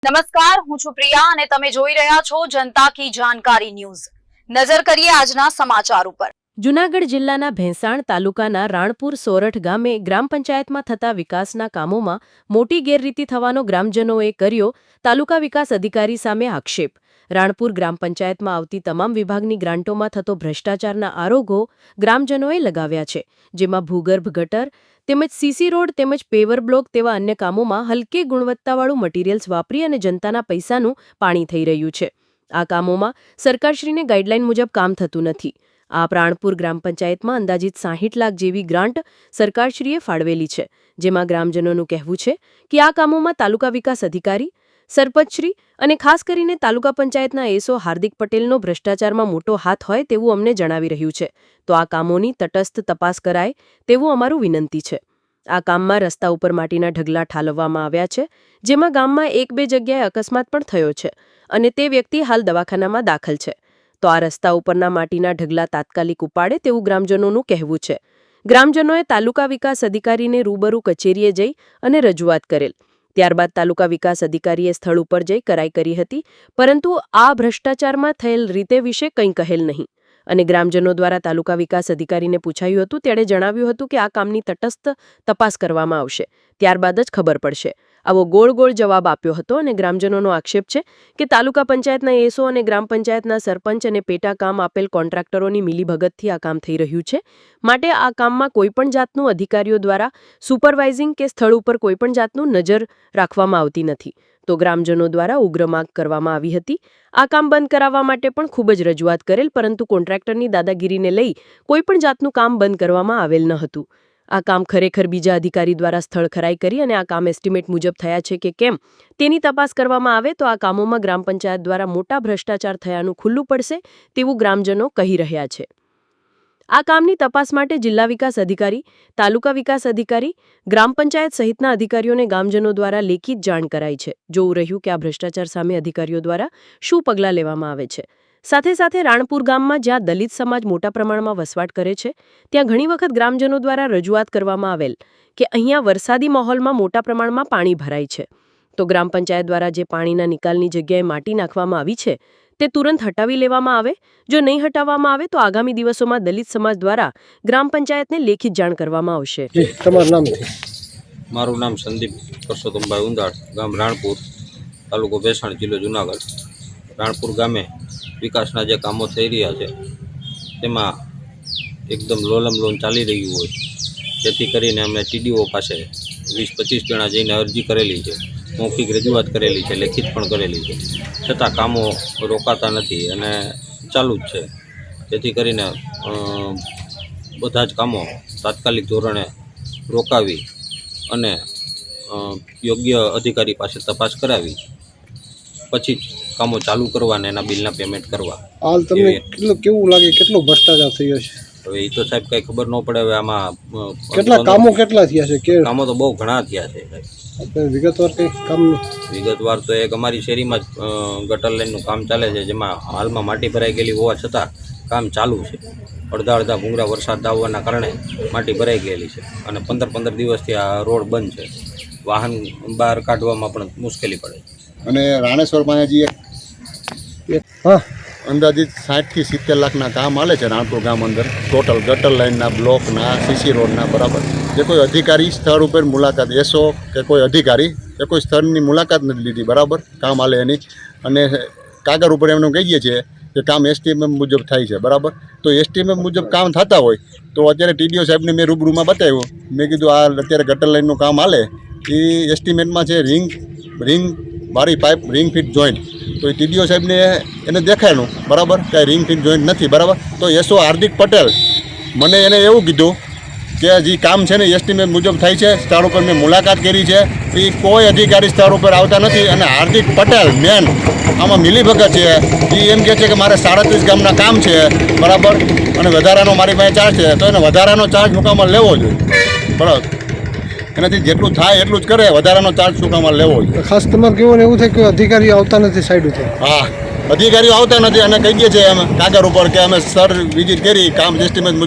નમસ્કાર, હું છું પ્રિયા અને તમે જોઈ રહ્યા છો જનતા કી જાણકારી ન્યૂઝ। નજર કરીએ આજના સમાચાર ઉપર। જૂનાગઢ જિલ્લાના ભેંસાણ તાલુકાના રાણપુર સોરઠ ગામે ગ્રામ પંચાયતમાં થતા વિકાસના કામોમાં મોટી ગેરરીતિ થવાનો ગ્રામજનોએ કર્યો તાલુકા વિકાસ અધિકારી સામે આક્ષેપ। રાણપુર ગ્રામ પંચાયતમાં આવતી તમામ વિભાગની ગ્રાન્ટોમાં થતો ભ્રષ્ટાચારના આરોપો ગ્રામજનોએ લગાવ્યા છે, જેમાં ભૂગર્ભ ગટર તેમજ સીસી રોડ તેમજ પેવર બ્લોક તેવા અન્ય કામોમાં હલકી ગુણવત્તાવાળું મટીરીયલ્સ વાપરી અને જનતાના પૈસાનું પાણી થઈ રહ્યું છે। આ કામોમાં સરકારશ્રીને ગાઈડલાઈન મુજબ કામ થતું નથી। આ રાણપુર ગ્રામ પંચાયતમાં અંદાજિત 60 લાખ જેવી ગ્રાન્ટ સરકારશ્રીએ ફાળવેલી છે, જેમાં ગ્રામજનોનું કહેવું છે કે આ કામોમાં તાલુકા વિકાસ અધિકારી, સરપંચશ્રી અને ખાસ કરીને તાલુકા પંચાયતના એસો હાર્દિક પટેલનો ભ્રષ્ટાચારમાં મોટો હાથ હોય તેવું અમને જણાવી રહ્યું છે। તો આ કામોની તટસ્થ તપાસ કરાય તેવું અમારું વિનંતી છે। આ કામમાં રસ્તા ઉપર માટીના ઢગલા ઠાલવવામાં આવ્યા છે, જેમાં ગામમાં 1-2 જગ્યાએ અકસ્માત પણ થયો છે અને તે વ્યક્તિ હાલ દવાખાનામાં દાખલ છે। તો આ રસ્તા ઉપરના માટીના ઢગલા તાત્કાલિક ઉપાડે તેવું ગ્રામજનોનું કહેવું છે। ગ્રામજનોએ તાલુકા વિકાસ અધિકારીને રૂબરૂ કચેરીએ જઈ અને રજૂઆત કરેલ। ત્યારબાદ તાલુકા વિકાસ અધિકારીએ સ્થળ ઉપર જઈ કરાઈ કરી હતી, પરંતુ આ ભ્રષ્ટાચારમાં થયેલ રીતે વિશે કંઈ કહેલ નહીં અને ગ્રામજનો દ્વારા તાલુકા વિકાસ અધિકારીને પૂછાયું હતું, તેણે જણાવ્યું હતું કે આ કામની તટસ્થ તપાસ કરવામાં આવશે, ત્યારબાદ જ ખબર પડશે। આવો ગોળ ગોળ જવાબ આપ્યો હતો અને ગ્રામજનોનો આક્ષેપ છે કે તાલુકા પંચાયતના એસો અને ગ્રામ પંચાયતના સરપંચ અને પેટા કામ આપેલ કોન્ટ્રાક્ટરોની મિલીભગતથી આ કામ થઈ રહ્યું છે, માટે આ કામમાં કોઈપણ જાતનું અધિકારીઓ દ્વારા સુપરવાઇઝિંગ કે સ્થળ ઉપર કોઈપણ જાતનું નજર રાખવામાં આવતી નથી। તો ગ્રામજનો દ્વારા ઉગ્ર માંગ કરવામાં આવી હતી। આ કામ બંધ કરાવવા માટે પણ ખૂબ જ રજૂઆત કરેલ, પરંતુ કોન્ટ્રાક્ટરની દાદાગીરીને લઈ કોઈપણ જાતનું કામ બંધ કરવામાં આવેલ ન હતું। આ કામ ખરેખર બીજા અધિકારી દ્વારા સ્થળ ખરાઈ કરી અને આ કામ એસ્ટિમેટ મુજબ થયા છે કે કેમ તેની તપાસ કરવામાં આવે તો આ કામોમાં ગ્રામ પંચાયત દ્વારા મોટા ભ્રષ્ટાચાર થયાનું ખુલ્લું પડશે તેવું ગ્રામજનો કહી રહ્યા છે। આ કામની તપાસ માટે જિલ્લા વિકાસ અધિકારી, તાલુકા વિકાસ અધિકારી, ગ્રામ પંચાયત સહિતના અધિકારીઓને ગામજનો દ્વારા લેખિત જાણ કરાઈ છે। જોવું રહ્યું કે આ ભ્રષ્ટાચાર સામે અધિકારીઓ દ્વારા શું પગલાં લેવામાં આવે છે। સાથે સાથે રાણપુર ગામમાં જ્યાં દલિત સમાજ મોટા પ્રમાણમાં વસવાટ કરે છે, ત્યાં ઘણી વખત ગ્રામજનો દ્વારા રજૂઆત કરવામાં આવેલ કે અહીંયા વરસાદી માહોલમાં મોટા પ્રમાણમાં પાણી ભરાય છે, તો ગ્રામ પંચાયત દ્વારા જે પાણીના નિકાલની જગ્યાએ માટી નાખવામાં આવી છે તે તુરંત હટાવી લેવામાં આવે। જો નહીં હટાવવામાં આવે તો આગામી દિવસોમાં દલિત સમાજ દ્વારા ગ્રામ પંચાયતને લેખિત જાણ કરવામાં આવશે। તમારું નામ? મારું નામ સંદીપ પરસોત્તમભાઈ ઉંદાળ, ગામ રાણપુર, તાલુકો ભેંસાણ, જિલ્લો જુનાગઢ। રાણપુર ગામે વિકાસના જે કામો થઈ રહ્યા છે તેમાં એકદમ લોલમ લોન ચાલી રહ્યું હોય, જેથી કરીને અમે ટીડીઓ પાસે 20-25 જણા જઈને અરજી કરેલી છે, મૌખિક રજૂઆત કરેલી છે, લેખિત પણ કરેલી છે, છતાં કામો રોકાતા નથી અને ચાલુ જ છે। જેથી કરીને બધા જ કામો તાત્કાલિક ધોરણે રોકાવી અને યોગ્ય અધિકારી પાસે તપાસ કરાવી પછી જ કામો ચાલુ કરવા અને એના બિલના પેમેન્ટ કરવા। હાલ તમને કેવું લાગે, કેટલો ભ્રષ્ટાચાર થયો છે? હવે એ તો સાહેબ કંઈ ખબર ન પડે। હવે આમાં કેટલા થયા છે કે કામો તો બહુ ઘણા થયા છે સાહેબ। વિગતવાર કંઈ કામ? વિગતવાર તો એક અમારી શેરીમાં જ ગટર લાઈનનું કામ ચાલે છે, જેમાં હાલમાં માટી ભરાઈ ગયેલી હોવા છતાં કામ ચાલુ છે। અડધા ભૂંગળા વરસાદ આવવાના કારણે માટી ભરાઈ ગયેલી છે અને 15 દિવસથી આ રોડ બંધ છે, વાહન બહાર કાઢવામાં પણ મુશ્કેલી પડે છે। અને રાણેશ્વર પાસેજી હા, અંદાજિત 60 થી 70 લાખના કામ હાલે છે રાણપુર ગામ અંદર, ટોટલ ગટર લાઇનના, બ્લોકના, સીસી રોડના, બરાબર। જે કોઈ અધિકારી સ્થળ ઉપર મુલાકાત, એસો કે કોઈ અધિકારી કે કોઈ સ્થળની મુલાકાત નથી લીધી, બરાબર, કામ હાલે એની, અને કાગળ ઉપર એમને કહીએ છીએ કે કામ એસ્ટિમેટ મુજબ થાય છે, બરાબર। તો એસ્ટિમેટ મુજબ કામ થતા હોય તો અત્યારે ટીડીઓ સાહેબને મેં રૂબરૂમાં બતાવ્યું, મેં કીધું આ અત્યારે ગટર લાઇનનું કામ હાલે એ એસ્ટિમેટમાં છે રિંગ બારી પાઇપ રિંગ ફિટ જોઈન્ટ, તો એ ટીડીઓ સાહેબને એને દેખાયનું, બરાબર, કાંઈ રિંગ ફિટ જોઈન્ટ નથી, બરાબર। તો એસો હાર્દિક પટેલ મને એને એવું કીધું કે જે કામ છે ને એસ્ટિમેટ મુજબ થાય છે, સ્થળ ઉપર મેં મુલાકાત કરી છે, એ કોઈ અધિકારી સ્થળ ઉપર આવતા નથી અને હાર્દિક પટેલ મેન આમાં મિલીભગત છે। એ એમ કહે છે કે મારે 37 ગામના કામ છે, બરાબર, અને વધારાનો મારી પાસે ચાર્જ છે, તો એને વધારાનો ચાર્જ મુકામાં લેવો જોઈએ, બરાબર। એનાથી જેટલું થાય એટલું જ કરે, વધારાનો ચાર્જ સુકામાં લેવો જોઈએ। ખાસ તમારે કેવું ને એવું થાય કે અધિકારીઓ આવતા નથી સાઈડ ઉપર? હા, અધિકારીઓ આવતા નથી અને કહીએ છીએ અમે કાગળ ઉપર કે અમે સર વિઝિટ કરી, કામ એસ્ટિમેટ મુજબ